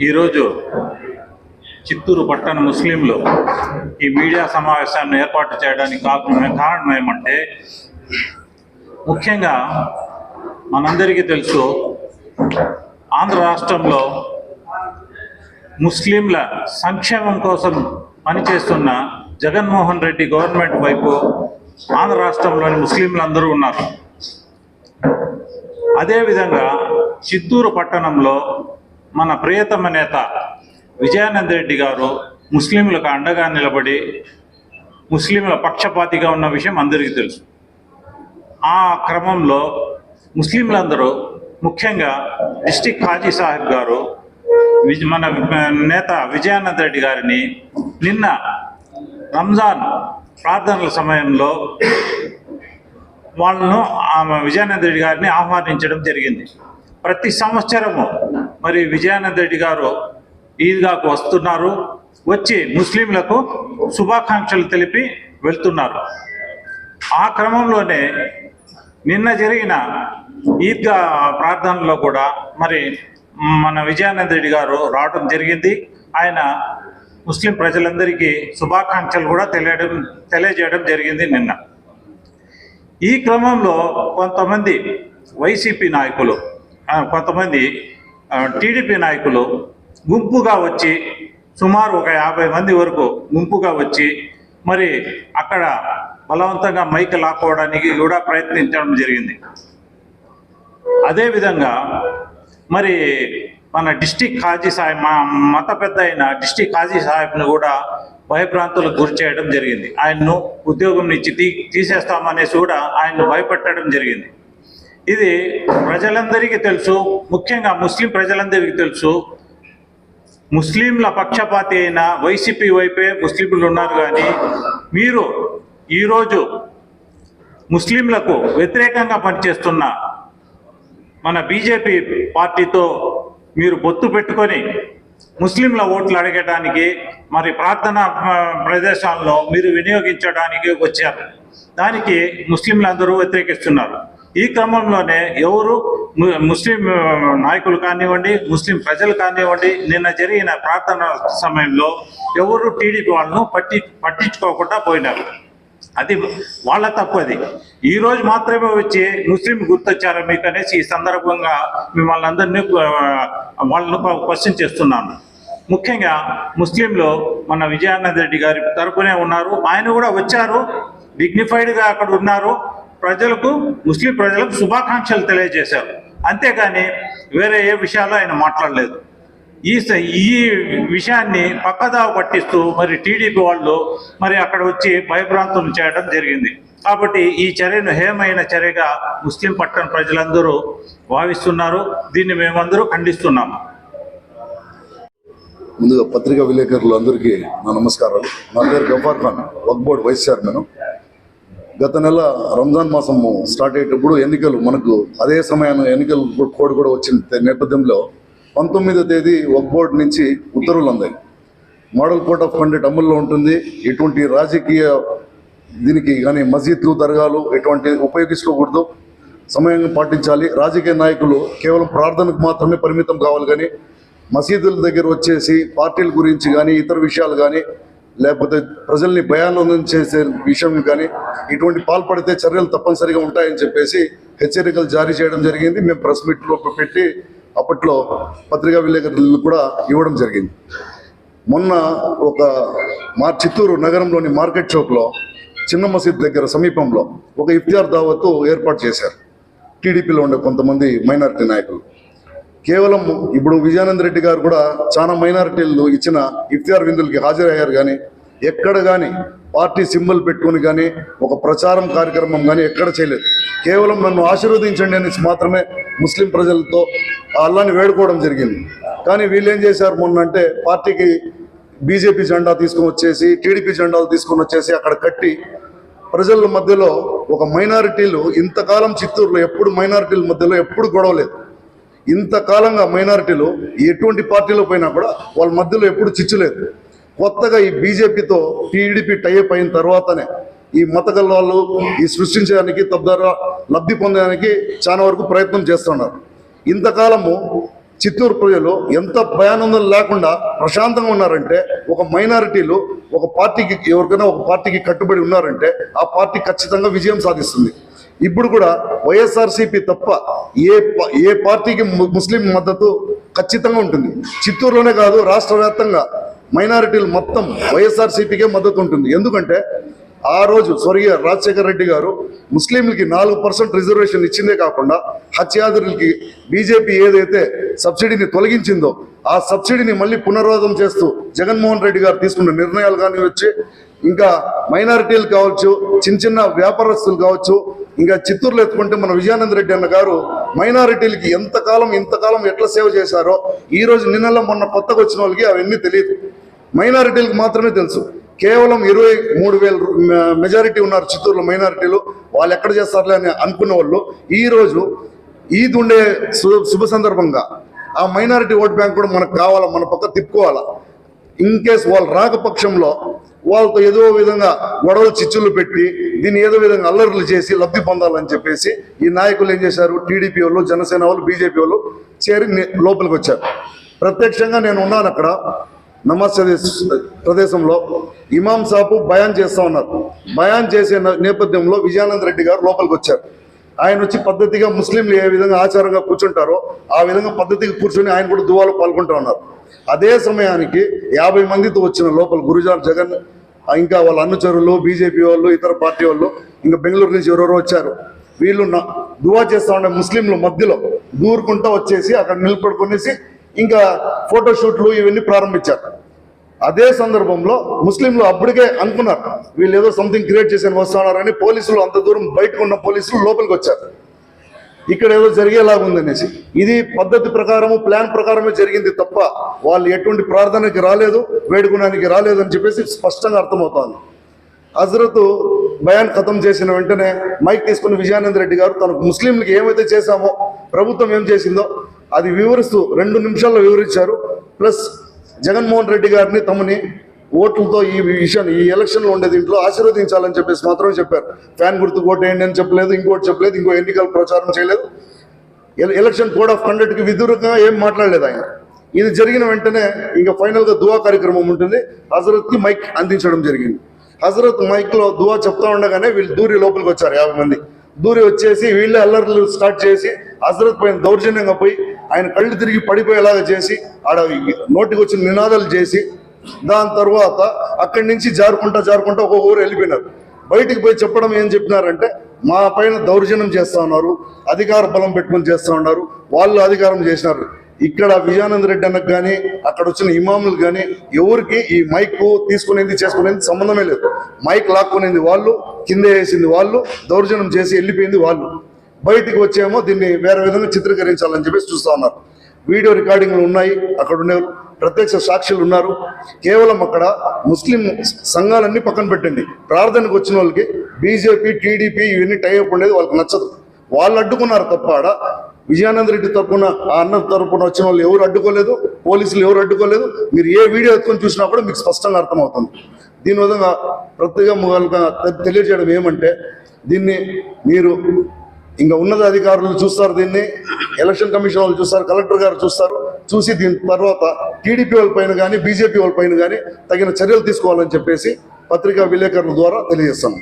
ఈరోజు చిత్తూరు పట్టణ ముస్లింలు ఈ మీడియా సమావేశాన్ని ఏర్పాటు చేయడానికి కారణం ఏమంటే, ముఖ్యంగా మనందరికీ తెలుసు, ఆంధ్ర రాష్ట్రంలో ముస్లింల సంక్షేమం కోసం పనిచేస్తున్న జగన్మోహన్ రెడ్డి గవర్నమెంట్ వైపు ఆంధ్ర రాష్ట్రంలోని ముస్లింలందరూ ఉన్నారు. అదేవిధంగా చిత్తూరు పట్టణంలో మన ప్రియతమ నేత విజయానంద రెడ్డి గారు ముస్లింలకు అండగా నిలబడి ముస్లింల పక్షపాతిగా ఉన్న విషయం అందరికీ తెలుసు. ఆ క్రమంలో ముస్లింలందరూ, ముఖ్యంగా డిస్టిక్ హాజీ సాహెబ్ గారు మన నేత విజయానంద రెడ్డి గారిని నిన్న రంజాన్ ప్రార్థనల సమయంలో వాళ్ళను విజయానంద రెడ్డి గారిని ఆహ్వానించడం జరిగింది. ప్రతి సంవత్సరము మరి విజయానంద రెడ్డి గారు ఈద్గాకు వస్తున్నారు, వచ్చి ముస్లింలకు శుభాకాంక్షలు తెలిపి వెళ్తున్నారు. ఆ క్రమంలోనే నిన్న జరిగిన ఈద్గా ప్రార్థనలో కూడా మరి మన విజయానంద రెడ్డి గారు రావడం జరిగింది. ఆయన ముస్లిం ప్రజలందరికీ శుభాకాంక్షలు కూడా తెలియజేయడం జరిగింది నిన్న. ఈ క్రమంలో కొంతమంది వైసీపీ నాయకులు, కొంతమంది టీడీపీ నాయకులు గుంపుగా వచ్చి, సుమారు ఒక 50 మంది వరకు గుంపుగా వచ్చి మరి అక్కడ బలవంతంగా మైక్ లాక్కోవడానికి కూడా ప్రయత్నించడం జరిగింది. అదేవిధంగా మరి మన డిస్టిక్ హాజీ సాహెబ్, మా మత పెద్ద అయిన డిస్టిక్ హాజీ సాహెబ్ను కూడా భయభ్రాంతులకు గురి చేయడం జరిగింది. ఆయన్ను ఉద్యోగం నుంచి తీసేస్తామనేసి కూడా ఆయన్ను భయపెట్టడం జరిగింది. ఇది ప్రజలందరికీ తెలుసు, ముఖ్యంగా ముస్లిం ప్రజలందరికీ తెలుసు. ముస్లింల పక్షపాతి అయిన వైసీపీ వైపే ముస్లింలు ఉన్నారు. కానీ మీరు ఈరోజు ముస్లింలకు వ్యతిరేకంగా పనిచేస్తున్న మన బీజేపీ పార్టీతో మీరు పొత్తు పెట్టుకొని ముస్లింల ఓట్లు అడగడానికి, మరి ప్రార్థనా ప్రదేశాల్లో మీరు వినియోగించడానికి వచ్చారు. దానికి ముస్లింలందరూ వ్యతిరేకిస్తున్నారు. ఈ క్రమంలోనే ఎవరు ముస్లిం నాయకులు కానివ్వండి, ముస్లిం ప్రజలు కానివ్వండి, నిన్న జరిగిన ప్రార్థన సమయంలో ఎవరు టీడీపీ వాళ్ళను పట్టించుకోకుండా పోయినారు. అది వాళ్ళ తప్పు. అది ఈరోజు మాత్రమే వచ్చి ముస్లిం గుర్తొచ్చారు మీకు అనేసి ఈ సందర్భంగా మిమ్మల్ని అందరినీ వాళ్ళను క్వశ్చన్ చేస్తున్నాను. ముఖ్యంగా ముస్లింలు మన విజయానంద రెడ్డి గారి తరపునే ఉన్నారు. ఆయన కూడా వచ్చారు, డిగ్నిఫైడ్గా అక్కడ ఉన్నారు. ప్రజలకు, ముస్లిం ప్రజలకు శుభాకాంక్షలు తెలియజేశారు. అంతేగాని వేరే ఏ విషయాలు ఆయన మాట్లాడలేదు. ఈ విషయాన్ని పక్కదావ పట్టిస్తూ మరి టీడీపీ వాళ్ళు మరి అక్కడ వచ్చి భయభ్రాంతులు చేయడం జరిగింది. కాబట్టి ఈ చర్యను హేమైన చర్యగా ముస్లిం పట్టణ ప్రజలందరూ భావిస్తున్నారు. దీన్ని మేమందరూ ఖండిస్తున్నాము. ముందుగా పత్రికా విలేకరులు అందరికీ నా నమస్కారాలు. నా పేరు గఫార్ ఖాన్, వక్ఫ్ బోర్డ్ వైస్ చైర్మన్. గత నెల రంజాన్ మాసం స్టార్ట్ అయ్యేటప్పుడు ఎన్నికలు, మనకు అదే సమయాన్ని ఎన్నికల కోడ్ కూడా వచ్చిన నేపథ్యంలో 19వ తేదీ వక్ఫ్ బోర్డు నుంచి ఉత్తర్వులు అందాయి. మోడల్ కోడ్ ఆఫ్ కండక్ట్ అమల్లో ఉంటుంది. ఎటువంటి రాజకీయ దీనికి కానీ మసీద్లు, దర్గాలు ఎటువంటి ఉపయోగించుకోకూడదు, సమయం పాటించాలి. రాజకీయ నాయకులు కేవలం ప్రార్థనకు మాత్రమే పరిమితం కావాలి. కానీ మసీదుల దగ్గర వచ్చేసి పార్టీల గురించి కానీ, ఇతర విషయాలు కానీ, లేకపోతే ప్రజల్ని భయాందోళన చేసే విషయం కానీ ఇటువంటి పాల్పడితే చర్యలు తప్పనిసరిగా ఉంటాయని చెప్పేసి హెచ్చరికలు జారీ చేయడం జరిగింది. మేము ప్రెస్ మీట్లో పెట్టి అప్పట్లో పత్రికా విలేకరులు కూడా ఇవ్వడం జరిగింది. మొన్న చిత్తూరు నగరంలోని మార్కెట్ చౌక్లో చిన్న మసీద్ దగ్గర సమీపంలో ఒక ఇఫ్తియార్ దావత్తు ఏర్పాటు చేశారు టీడీపీలో ఉండే కొంతమంది మైనారిటీ నాయకులు. కేవలం ఇప్పుడు విజయానంద రెడ్డి గారు కూడా చాలా మైనారిటీలు ఇచ్చిన ఇఫ్తియార్ విందులకి హాజరయ్యారు. కానీ ఎక్కడ కానీ పార్టీ సింబల్ పెట్టుకుని కానీ ఒక ప్రచారం కార్యక్రమం కానీ ఎక్కడ చేయలేదు. కేవలం నన్ను ఆశీర్వదించండి అనేసి మాత్రమే ముస్లిం ప్రజలతో అల్లాని వేడుకోవడం జరిగింది. కానీ వీళ్ళు ఏం చేశారు మొన్న అంటే, పార్టీకి బీజేపీ జెండా తీసుకొని వచ్చేసి, టీడీపీ జెండాలు తీసుకొని వచ్చేసి అక్కడ కట్టి ప్రజల మధ్యలో ఒక మైనారిటీలు, ఇంతకాలం చిత్తూరులో ఎప్పుడు మైనారిటీల మధ్యలో ఎప్పుడు గొడవలేదు. ఇంతకాలంగా మైనారిటీలు ఎటువంటి పార్టీలో పోయినా కూడా వాళ్ళ మధ్యలో ఎప్పుడు చిచ్చులేదు. కొత్తగా ఈ బీజేపీతో టీడీపీ టైఅప్ అయిన తర్వాతనే ఈ మత గల్లాలు ఈ సృష్టించడానికి, తద్వారా లబ్ధి పొందడానికి చాలా వరకు ప్రయత్నం చేస్తున్నారు. ఇంతకాలము చిత్తూరు ప్రజలు ఎంత భయానందం లేకుండా ప్రశాంతంగా ఉన్నారంటే, ఒక మైనారిటీలు ఒక పార్టీకి ఎవరికైనా ఒక పార్టీకి కట్టుబడి ఉన్నారంటే ఆ పార్టీ ఖచ్చితంగా విజయం సాధిస్తుంది. ఇప్పుడు కూడా వైఎస్ఆర్సీపీ తప్ప ఏ పార్టీకి ముస్లిం మద్దతు ఖచ్చితంగా ఉంటుంది. చిత్తూరులోనే కాదు, రాష్ట్ర వ్యాప్తంగా మైనారిటీలు మొత్తం వైఎస్ఆర్సీపీకే మద్దతు ఉంటుంది. ఎందుకంటే ఆ రోజు స్వర్గీయ రాజశేఖర రెడ్డి గారు ముస్లింలకి 4% రిజర్వేషన్ ఇచ్చిందే కాకుండా హత్యాదులకి బీజేపీ ఏదైతే సబ్సిడీని తొలగించిందో ఆ సబ్సిడీని మళ్ళీ పునరావృతం చేస్తూ జగన్మోహన్ రెడ్డి గారు తీసుకున్న నిర్ణయాలు కానీ వచ్చి, ఇంకా మైనారిటీలు కావచ్చు, చిన్న వ్యాపారస్తులు కావచ్చు, ఇంకా చిత్తూరులో ఎత్తుకుంటే మన విజయానంద రెడ్డి అన్న గారు మైనారిటీలకి ఇంతకాలం ఎట్లా సేవ చేశారో ఈ రోజు నిన్నలో మొన్న కొత్తగా వచ్చిన వాళ్ళకి అవన్నీ తెలియదు. మైనారిటీలకు మాత్రమే తెలుసు. కేవలం 23,000 మెజారిటీ ఉన్నారు చిత్తూరులో మైనారిటీలు. వాళ్ళు ఎక్కడ చేస్తారులే అని అనుకున్న వాళ్ళు ఈ రోజు ఈద్ ఉండే శుభ సందర్భంగా ఆ మైనారిటీ ఓట్ బ్యాంక్ కూడా మనకు కావాలా, మన పక్క తిప్పుకోవాలా. ఇన్ కేస్ వాళ్ళు రాకపక్షంలో వాళ్ళతో ఏదో విధంగా గొడవలు చిచ్చులు పెట్టి దీన్ని ఏదో విధంగా అల్లర్లు చేసి లబ్ధి పొందాలని చెప్పేసి ఈ నాయకులు ఏం చేశారు, టీడీపీ వాళ్ళు, జనసేన వాళ్ళు, బీజేపీ వాళ్ళు చేరి లోపలికి వచ్చారు. ప్రత్యక్షంగా నేను ఉన్నాను అక్కడ నమాజ్ ప్రదేశంలో. ఇమాం సాబు బయాన్ చేస్తూ ఉన్నారు. బయాన్ చేసే నేపథ్యంలో విజయానంద రెడ్డి గారు లోపలికి వచ్చారు. ఆయన వచ్చి పద్ధతిగా ముస్లింలు ఏ విధంగా ఆచారంగా కూర్చుంటారో ఆ విధంగా పద్ధతిగా కూర్చొని ఆయన కూడా దువాలో పాల్గొంటూ ఉన్నారు. అదే సమయానికి 50 మందితో వచ్చిన లోపల గురుజాన్ జగన్, ఇంకా వాళ్ళ అనుచరులు, బీజేపీ వాళ్ళు, ఇతర పార్టీ వాళ్ళు, ఇంకా బెంగళూరు నుంచి ఎవరెవరో వచ్చారు. వీళ్ళు దువా చేస్తూ ఉండే ముస్లింల మధ్యలో దూరుకుంటూ వచ్చేసి అక్కడ నిలబడుకునేసి ఇంకా ఫోటోషూట్లు ఇవన్నీ ప్రారంభించారు. అదే సందర్భంలో ముస్లింలు అప్పటికే అనుకున్నారు వీళ్ళు ఏదో సంథింగ్ క్రియేట్ చేసి వస్తున్నారని. పోలీసులు అంత దూరం బయటకు ఉన్న పోలీసులు లోపలికి వచ్చారు. ఇక్కడ ఏదో జరిగేలాగుందనేసి. ఇది పద్ధతి ప్రకారము, ప్లాన్ ప్రకారమే జరిగింది తప్ప వాళ్ళు ఎటువంటి ప్రార్థనకి రాలేదు, వేడుకునానికి రాలేదు అని చెప్పేసి స్పష్టంగా అర్థమవుతోంది. హజరత్ బయాన్ ఖతం చేసిన వెంటనే మైక్ తీసుకుని విజయానంద రెడ్డి గారు తనకు ముస్లింలకి ఏమైతే చేశామో, ప్రభుత్వం ఏం చేసిందో అది వివరిస్తూ 2 నిమిషాల్లో వివరించారు. ప్లస్ జగన్మోహన్ రెడ్డి గారిని తమని ఓట్లతో ఈ విషయాన్ని, ఈ ఎలక్షన్లో ఉండే దీంట్లో ఆశీర్వదించాలని చెప్పేసి మాత్రమే చెప్పారు. ఫ్యాన్ గుర్తు ఓటేయండి అని చెప్పలేదు, ఇంకోటి చెప్పలేదు, ఇంకో ఎన్నికల ప్రచారం చేయలేదు. ఎలక్షన్ కోడ్ ఆఫ్ కండక్ట్కి విధురంగా ఏం మాట్లాడలేదు ఆయన. ఇది జరిగిన వెంటనే ఇంకా ఫైనల్గా దువా కార్యక్రమం ఉంటుంది. హజరత్కి మైక్ అందించడం జరిగింది. హజరత్ మైక్లో దువా చెప్తా ఉండగానే వీళ్ళు దూరి లోపలికి వచ్చారు. 50 మంది దూరి వచ్చేసి వీళ్ళే అల్లర్లు స్టార్ట్ చేసి హజరత్ పైన దౌర్జన్యంగా పోయి ఆయన కళ్ళు తిరిగి పడిపోయేలాగా చేసి ఆడ నోటికి వచ్చిన నినాదాలు చేసి దాని తర్వాత అక్కడి నుంచి జారుకుంటా ఒక ఊరు వెళ్ళిపోయినారు. బయటికి పోయి చెప్పడం ఏం చెప్పినారంటే, మా పైన దౌర్జన్యం చేస్తూ ఉన్నారు, అధికార బలం పెట్టుకొని చేస్తూ ఉన్నారు, వాళ్ళు అధికారం చేసినారు. ఇక్కడ విజయానంద రెడ్డి అన్నకు కానీ అక్కడ వచ్చిన ఇమాములు కానీ ఎవరికి ఈ మైక్ తీసుకునేది చేసుకునేది సంబంధమే లేదు. మైక్ లాక్కునేది వాళ్ళు, కింద వేసింది వాళ్ళు, దౌర్జన్యం చేసి వెళ్ళిపోయింది వాళ్ళు. బయటికి వచ్చేమో దీన్ని వేరే విధంగా చిత్రీకరించాలని చెప్పేసి చూస్తూ ఉన్నారు. వీడియో రికార్డింగ్లు ఉన్నాయి, అక్కడ ఉండేవాళ్ళు ప్రత్యక్ష సాక్షులు ఉన్నారు. కేవలం అక్కడ ముస్లిం సంఘాలన్నీ పక్కన పెట్టండి, ప్రార్థనకు వచ్చిన వాళ్ళకి బీజేపీ, టీడీపీ ఇవన్నీ టైఅప్ ఉండేది వాళ్ళకి నచ్చదు. వాళ్ళు అడ్డుకున్నారు తప్ప ఆడ విజయానంద రెడ్డి తరపున, ఆ అన్న తరపున వచ్చిన వాళ్ళు ఎవరు అడ్డుకోలేదు, పోలీసులు ఎవరు అడ్డుకోలేదు. మీరు ఏ వీడియో ఎత్తుకొని చూసినా కూడా మీకు స్పష్టంగా అర్థమవుతుంది. దీని విధంగా ప్రత్యేకంగా తెలియజేయడం ఏమంటే, దీన్ని మీరు ఇంకా ఉన్నత అధికారులు చూస్తారు, దీన్ని ఎలక్షన్ కమిషన్ వాళ్ళు చూస్తారు, కలెక్టర్ గారు చూస్తారు. చూసి దీని తర్వాత టీడీపీ వాళ్ళ పైన కానీ బీజేపీ వాళ్ళ పైన కానీ తగిన చర్యలు తీసుకోవాలని చెప్పేసి పత్రికా విలేకరుల ద్వారా తెలియజేస్తాను.